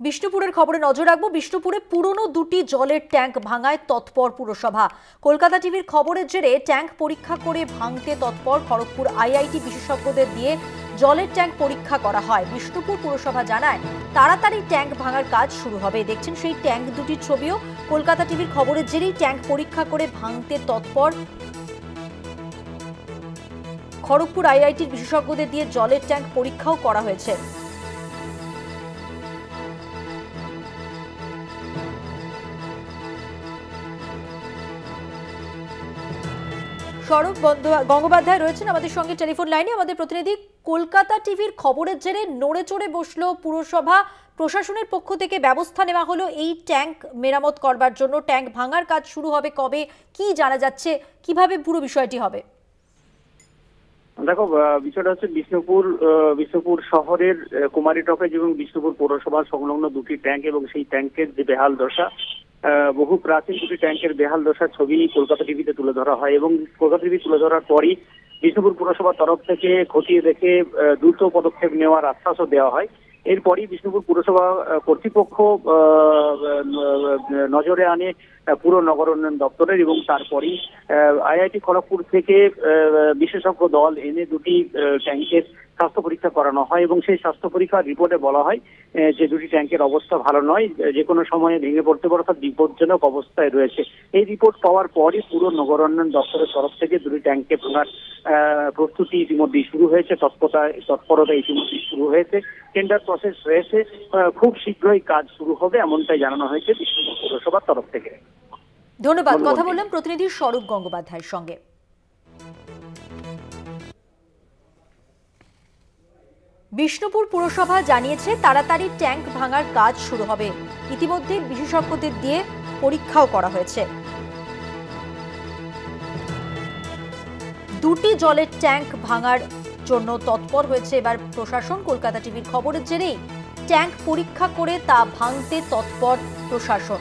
বিষ্ণুপুরের খবরে নজর রাখবো। বিষ্ণুপুরে পুরনো দুটি জলের ট্যাঙ্ক ভাঙায় তৎপর পুরসভা। কলকাতা টিভির খবরের জেরে ট্যাঙ্ক পরীক্ষা করে ভাঙতে তৎপর খড়গপুর আইআইটি বিশেষজ্ঞদের দিয়ে জলের ট্যাঙ্ক পরীক্ষা করা হয়। বিষ্ণুপুর পুরসভা জানায় তাড়াতাড়ি ট্যাঙ্ক ভাঙার কাজ শুরু হবে। দেখছেন সেই ট্যাঙ্ক দুটির ছবিও। কলকাতা টিভির খবরের জেরেই ট্যাঙ্ক পরীক্ষা করে ভাঙতে তৎপর খড়গপুর আইআইটির বিশেষজ্ঞদের দিয়ে জলের ট্যাঙ্ক পরীক্ষাও করা হয়েছে। সৌরভ গঙ্গোপাধ্যায় রয়েছেন আমাদের সঙ্গে টেলিফোন লাইনে। আমাদের প্রতিনিধি, কলকাতা টিভির খবরের জেরে নড়ে চড়ে বসলো পুরসভা। প্রশাসনের পক্ষ থেকে ব্যবস্থা নেওয়া হলো এই ট্যাঙ্ক মেরামত করবার জন্য। ট্যাঙ্ক ভাঙার কাজ শুরু হবে কবে, কি জানা যাচ্ছে, কিভাবে পুরো বিষয়টি হবে? দেখো, বিষয়টা হচ্ছে বিষ্ণুপুর শহরের কুমারী টপেজ এবং বিষ্ণুপুর পৌরসভা সংলগ্ন দুটি ট্যাঙ্ক এবং সেই ট্যাঙ্কের যে বেহাল দশা, বহু প্রাচীন দুটি ট্যাঙ্কের বেহাল দশার ছবি কলকাতা টিভিতে তুলে ধরা হয় এবং কলকাতা টিভি তুলে ধরার পরই বিষ্ণুপুর পুরসভার তরফ থেকে খতিয়ে দেখে দ্রুত পদক্ষেপ নেওয়ার আশ্বাসও দেওয়া হয়। এরপরই বিষ্ণুপুর পুরসভা কর্তৃপক্ষ নজরে আনে পুর নগর উন্নয়ন দপ্তরের এবং তারপরই আইআইটি খড়গপুর থেকে বিশেষজ্ঞ দল এনে দুটি ট্যাঙ্কের স্বাস্থ্য পরীক্ষা করানো হয় এবং সেই স্বাস্থ্য পরীক্ষার রিপোর্টে বলা হয় যে দুটি ট্যাঙ্কের অবস্থা ভালো নয়, যে কোনো সময়ে ভেঙে পড়তে পারে, অর্থাৎ বিপজ্জনক অবস্থায় রয়েছে। এই রিপোর্ট পাওয়ার পরই পুর নগর উন্নয়ন দপ্তরের তরফ থেকে দুটি ট্যাঙ্কে ভাঙার প্রস্তুতি ইতিমধ্যেই শুরু হয়েছে, তৎপরতা ইতিমধ্যেই শুরু হয়েছে, টেন্ডার প্রসেস রয়েছে, খুব শীঘ্রই কাজ শুরু হবে এমনটাই জানানো হয়েছে বিষ্ণুপুর পৌরসভার তরফ থেকে। ধন্যবাদ। কথা বললাম প্রতিনিধি সৌরভ গঙ্গোপাধ্যায়ের সঙ্গে। বিষ্ণুপুর পুরসভা জানিয়েছে তাড়াতাড়ি ট্যাঙ্ক ভাঙার কাজ শুরু হবে। ইতিমধ্যে বিশেষজ্ঞদের দিয়ে পরীক্ষাও করা হয়েছে। দুটি জলের ট্যাঙ্ক ভাঙার জন্য তৎপর হয়েছে এবার প্রশাসন। কলকাতা টিভির খবরের জেরেই ট্যাঙ্ক পরীক্ষা করে তা ভাঙতে তৎপর প্রশাসন।